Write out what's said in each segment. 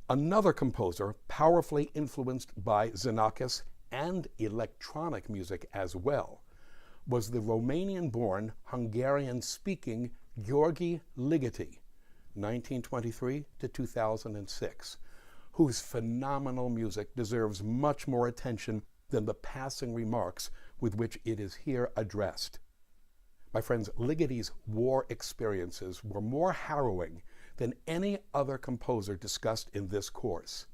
Another composer powerfully influenced by Xenakis and electronic music as well was the Romanian-born, Hungarian-speaking György Ligeti, 1923 to 2006, whose phenomenal music deserves much more attention than the passing remarks with which it is here addressed. My friends, Ligeti's war experiences were more harrowing than any other composer discussed in this course.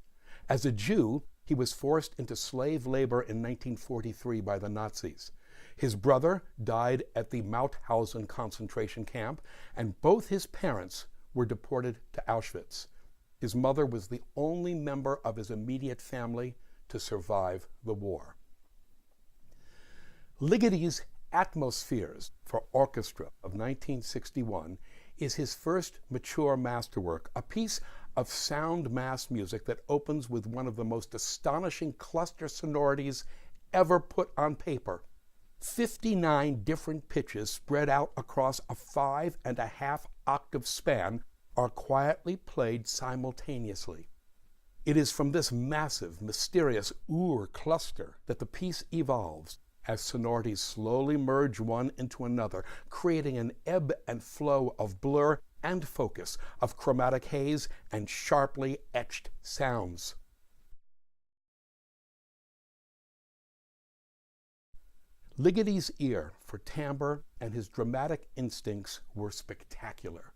As a Jew, he was forced into slave labor in 1943 by the Nazis. His brother died at the Mauthausen concentration camp, and both his parents were deported to Auschwitz. His mother was the only member of his immediate family to survive the war. Ligeti's Atmospheres for Orchestra of 1961 is his first mature masterwork, a piece of sound mass music that opens with one of the most astonishing cluster sonorities ever put on paper. 59 different pitches spread out across a 5.5 octave span are quietly played simultaneously. It is from this massive, mysterious cluster that the piece evolves as sonorities slowly merge one into another, creating an ebb and flow of blur and focus, of chromatic haze and sharply etched sounds. Ligeti's ear for timbre and his dramatic instincts were spectacular.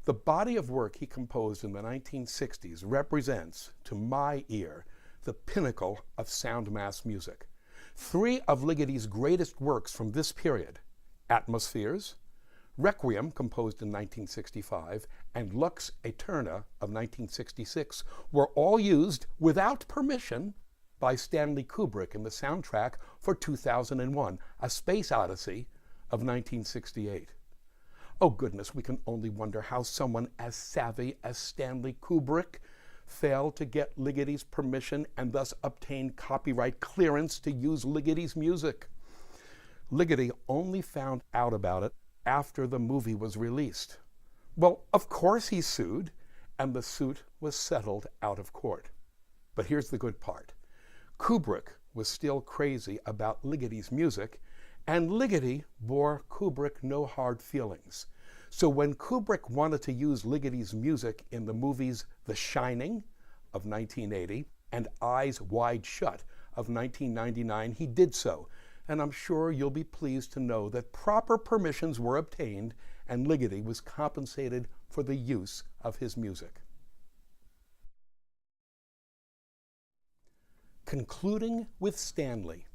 The body of work he composed in the 1960s represents, to my ear, the pinnacle of sound mass music. 3 of Ligeti's greatest works from this period, Atmospheres, Requiem, composed in 1965, and Lux Aeterna of 1966, were all used without permission by Stanley Kubrick in the soundtrack for 2001, A Space Odyssey of 1968. Oh goodness, we can only wonder how someone as savvy as Stanley Kubrick failed to get Ligeti's permission and thus obtain copyright clearance to use Ligeti's music. Ligeti only found out about it after the movie was released. Well, of course he sued, and the suit was settled out of court. But here's the good part. Kubrick was still crazy about Ligeti's music, and Ligeti bore Kubrick no hard feelings. So when Kubrick wanted to use Ligeti's music in the movies The Shining of 1980 and Eyes Wide Shut of 1999, he did so. And I'm sure you'll be pleased to know that proper permissions were obtained and Ligeti was compensated for the use of his music. Concluding with Stanley.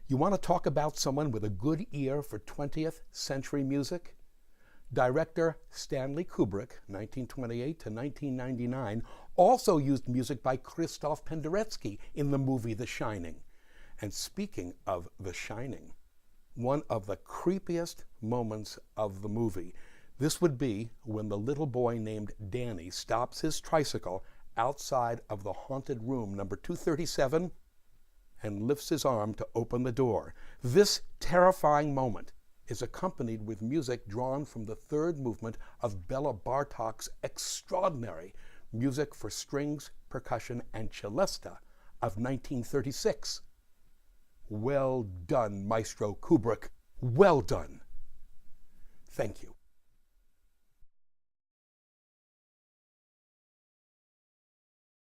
You want to talk about someone with a good ear for 20th century music? Director Stanley Kubrick, 1928 to 1999, also used music by Krzysztof Penderecki in the movie The Shining. And speaking of The Shining, one of the creepiest moments of the movie, this would be when the little boy named Danny stops his tricycle outside of the haunted room number 237 and lifts his arm to open the door. This terrifying moment is accompanied with music drawn from the 3rd movement of Bela Bartok's extraordinary Music for Strings, Percussion, and Celesta of 1936. Well done, Maestro Kubrick. Well done. Thank you.